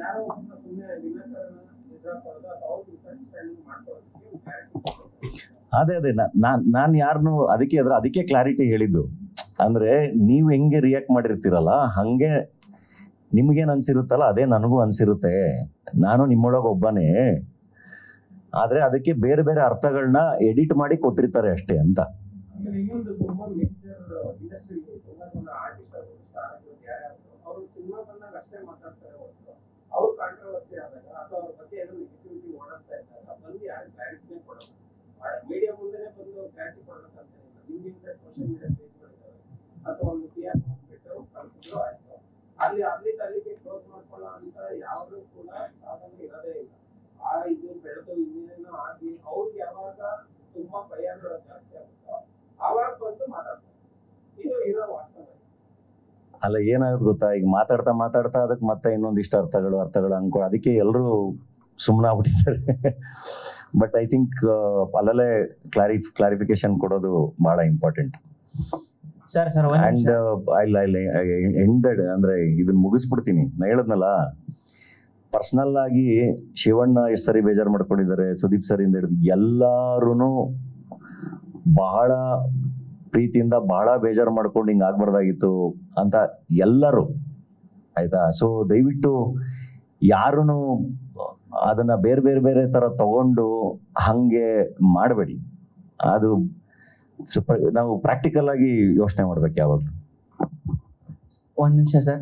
ಯಾರೋ ಒಬ್ಬ ಸುಮ್ಮನೆ ವಿನಾಕಾರಣ ಎದುರಾಕೊಳ್ಳೋದು ಅಥವಾ ಅವ್ರು ಮಿಸ್ಅಂಡರ್ಸ್ಟ್ಯಾಂಡಿಂಗ್ ಮಾಡ್ಕೊಳ್ಳೋದಕ್ಕೆ ಕ್ಲಾರಿಟಿ. ಅದೇ ನಾನು ಯಾರನ್ನು ಅದಕ್ಕೆ ಕ್ಲಾರಿಟಿ ಹೇಳಿದ್ದು. ಅಂದ್ರೆ ನೀವು ಹೆಂಗೆ ರಿಯಾಕ್ಟ್ ಮಾಡಿರ್ತೀರಲ್ಲ ಹಂಗೆ ನಿಮ್ಗೇನು ಅನ್ಸಿರುತ್ತಲ್ಲ ಅದೇ ನನಗೂ ಅನ್ಸಿರುತ್ತೆ. ನಾನು ನಿಮ್ಮೊಳಗೆ ಒಬ್ಬನೇ, ಆದ್ರೆ ಅದಕ್ಕೆ ಬೇರೆ ಬೇರೆ ಅರ್ಥಗಳನ್ನ ಎಡಿಟ್ ಮಾಡಿ ಕೊಟ್ಟಿರ್ತಾರೆ ಅಷ್ಟೇ ಅಂತ. ಆಮೇಲೆ ಇನ್ನೊಂದು ತುಂಬಾ ಮೇಜರ್ ಇಂಡಸ್ಟ್ರಿ ತುಂಬಾ ಜನ ಆರ್ಟಿಸ್ಟ್ ಸ್ಟಾರ್ ಯಾರ್ಯಾರು ಅವರು ಸಿನಿಮಾ ಬಂದಾಗ ಅಷ್ಟೇ ಮಾತಾಡ್ತಾರೆ ಹೊರತು ಅವ್ರು ಕಾಂಟ್ರವರ್ಸಿ ಆದಾಗ ಅಥವಾ ಅವ್ರ ಬಗ್ಗೆ ಏನೋ ನೆಗೆಟಿವಿಟಿ ಓಡಾಡ್ತಾ ಇದ್ದಾಗ ಬಂದು ಯಾರು ಕ್ಲಾರಿಟಿನೇ ಕೊಡೋದು. ಮೀಡಿಯಾ ಮುಂದೆನೆ ಬಂದು ಕ್ಲಾರಿಟಿ ಕೊಡಬೇಕಂತ ಇಲ್ಲ. ನಿಮ್ಗಿಂತ ಸೋಷಿಯಲ್ ಮೀಡಿಯಾ ಪೇಜ್ಗಳಿದ್ದಾವೆ ಅಥವಾ ಒಂದು PR ಬಿಟ್ಟು ಕಳಿಸಿದ್ರು ಆಯ್ತು. ಅಲ್ಲಿಗೆ ಕ್ಲೋಸ್ ಮಾಡ್ಕೊಳ್ಳೋ ಅಂತ ಯಾವುದು ಕೂಡ ಸಾಧನೆ ಇರೋದೇ ಇಲ್ಲ. ಇದು ಬೆಳೆದು ಇನ್ನೇನೋ ಆಗಿ ಅವ್ರಿಗೆ ಯಾವಾಗ ತುಂಬಾ ಭಯಗಳು ಜಾಸ್ತಿ ಆಗುತ್ತೋ ಆವಾಗ ಬಂದು ಮಾತಾಡ್ತಾರೆ. ಇದು ಇರೋ ವಾಸ್ತವ. ಅಲ್ಲ ಏನಾಗುತ್ತೆ ಗೊತ್ತಾ, ಈಗ ಮಾತಾಡ್ತಾ ಅದಕ್ಕೆ ಮತ್ತೆ ಇನ್ನೊಂದಿಷ್ಟು ಅರ್ಥಗಳು ಅನ್ಕೊ ಅದಕ್ಕೆ ಎಲ್ಲರೂ ಸುಮ್ಮನಾಗ್ಬಿಟ್ಟಿದ್ದಾರೆ. ಬಟ್ ಐ ಥಿಂಕ್ ಅಲ್ಲಲ್ಲೇ ಕ್ಲಾರಿಫಿಕೇಶನ್ ಕೊಡೋದು ಬಹಳ ಇಂಪಾರ್ಟೆಂಟ್. ಸರ್ ಅಂಡ್ ಎಂಡೆಡ್ ಅಂದ್ರೆ ಇದನ್ನ ಮುಗಿಸ್ಬಿಡ್ತೀನಿ. ನಾ ಹೇಳದ್ನಲ್ಲ, ಪರ್ಸನಲ್ ಆಗಿ ಶಿವಣ್ಣ ಎಷ್ಟು ಸರಿ ಬೇಜಾರು ಮಾಡ್ಕೊಂಡಿದ್ದಾರೆ, ಸುದೀಪ್ ಸರ್ ಇಂದ ಹಿಡಿದು ಎಲ್ಲಾರು ಬಹಳ ಪ್ರೀತಿಯಿಂದ ಬಹಳ ಬೇಜಾರು ಮಾಡ್ಕೊಂಡು ಹಿಂಗೆ ಆಗ್ಬಾರ್ದಾಗಿತ್ತು ಅಂತ ಎಲ್ಲರೂ, ಆಯ್ತಾ. ಸೊ ದಯವಿಟ್ಟು ಯಾರೂ ಅದನ್ನ ಬೇರೆ ತರ ತಗೊಂಡು ಹಂಗೆ ಮಾಡಬೇಡಿ. ಅದು ನಾವು ಪ್ರಾಕ್ಟಿಕಲ್ ಆಗಿ ಯೋಚನೆ ಮಾಡ್ಬೇಕು ಯಾವಾಗಲೂ. ಒಂದ್ ನಿಮಿಷ ಸರ್.